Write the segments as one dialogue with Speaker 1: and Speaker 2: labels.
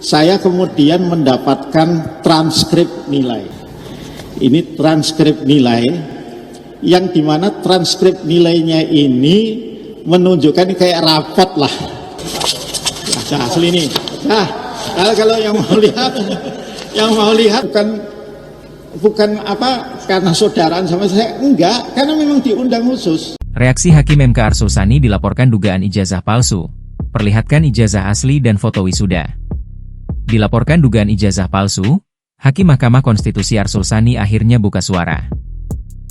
Speaker 1: saya kemudian mendapatkan transkrip nilai. Ini transkrip nilai yang dimana transkrip nilainya ini menunjukkan kayak rapot lah. Nah, asli ini. Nah, kalau yang mau lihat bukan apa karena saudaraan sama saya, enggak, karena memang diundang khusus.
Speaker 2: Reaksi Hakim MK Arsul Sani dilaporkan dugaan ijazah palsu. Perlihatkan ijazah asli dan foto wisuda. Dilaporkan dugaan ijazah palsu, Hakim Mahkamah Konstitusi Arsul Sani akhirnya buka suara.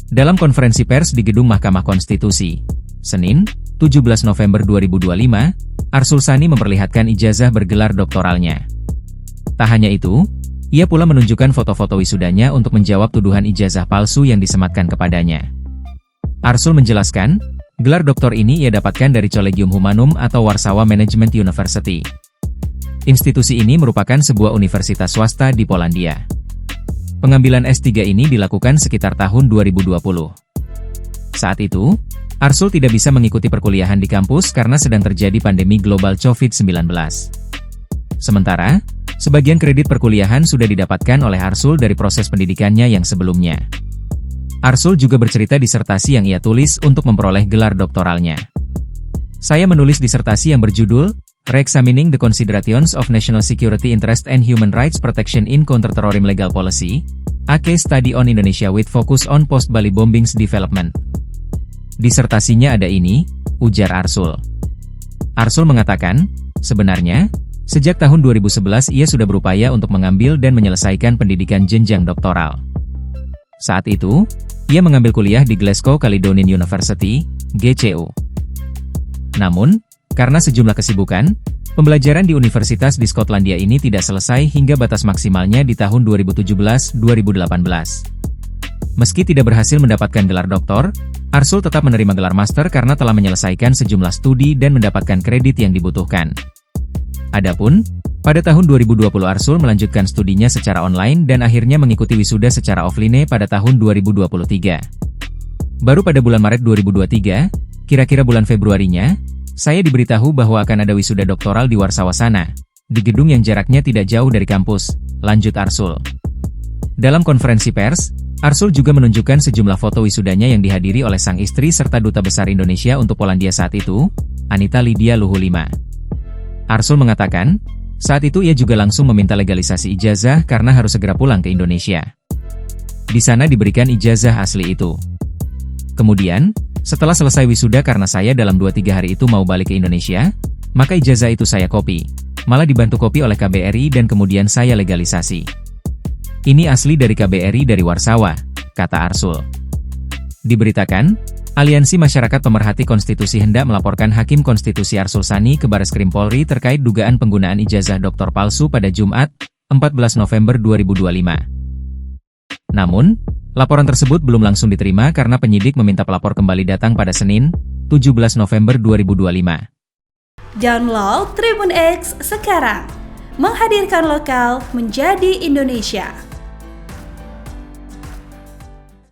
Speaker 2: Dalam konferensi pers di Gedung Mahkamah Konstitusi, Senin, 17 November 2025, Arsul Sani memperlihatkan ijazah bergelar doktoralnya. Tak hanya itu, ia pula menunjukkan foto-foto wisudanya untuk menjawab tuduhan ijazah palsu yang disematkan kepadanya. Arsul menjelaskan, gelar doktor ini ia dapatkan dari Collegium Humanum atau Warsawa Management University. Institusi ini merupakan sebuah universitas swasta di Polandia. Pengambilan S3 ini dilakukan sekitar tahun 2020. Saat itu, Arsul tidak bisa mengikuti perkuliahan di kampus karena sedang terjadi pandemi global COVID-19. Sementara, sebagian kredit perkuliahan sudah didapatkan oleh Arsul dari proses pendidikannya yang sebelumnya. Arsul juga bercerita disertasi yang ia tulis untuk memperoleh gelar doktoralnya. Saya menulis disertasi yang berjudul Re-examining the Considerations of National Security Interest and Human Rights Protection in Counterterrorism Legal Policy, a case study on Indonesia with focus on post-Bali bombings development. Disertasinya ada ini, ujar Arsul. Arsul mengatakan, sebenarnya, sejak tahun 2011 ia sudah berupaya untuk mengambil dan menyelesaikan pendidikan jenjang doktoral. Saat itu, ia mengambil kuliah di Glasgow Caledonian University, GCU. Namun, karena sejumlah kesibukan, pembelajaran di universitas di Skotlandia ini tidak selesai hingga batas maksimalnya di tahun 2017-2018. Meski tidak berhasil mendapatkan gelar doktor, Arsul tetap menerima gelar master karena telah menyelesaikan sejumlah studi dan mendapatkan kredit yang dibutuhkan. Adapun, pada tahun 2020 Arsul melanjutkan studinya secara online dan akhirnya mengikuti wisuda secara offline pada tahun 2023. Baru pada bulan Maret 2023, kira-kira bulan Februarinya, saya diberitahu bahwa akan ada wisuda doktoral di Warsawa sana, di gedung yang jaraknya tidak jauh dari kampus, lanjut Arsul. Dalam konferensi pers, Arsul juga menunjukkan sejumlah foto wisudanya yang dihadiri oleh sang istri serta Duta Besar Indonesia untuk Polandia saat itu, Anita Lydia Luhulima. Arsul mengatakan, saat itu ia juga langsung meminta legalisasi ijazah karena harus segera pulang ke Indonesia. Di sana diberikan ijazah asli itu. Kemudian, setelah selesai wisuda karena saya dalam 2-3 hari itu mau balik ke Indonesia, maka ijazah itu saya copy. Malah dibantu copy oleh KBRI dan kemudian saya legalisasi. Ini asli dari KBRI dari Warsawa, kata Arsul. Diberitakan, Aliansi Masyarakat Pemerhati Konstitusi hendak melaporkan Hakim Konstitusi Arsul Sani ke Bareskrim Polri terkait dugaan penggunaan ijazah doktor palsu pada Jumat, 14 November 2025. Namun, laporan tersebut belum langsung diterima karena penyidik meminta pelapor kembali datang pada Senin, 17 November 2025.
Speaker 3: Download Tribun X sekarang, menghadirkan lokal menjadi Indonesia.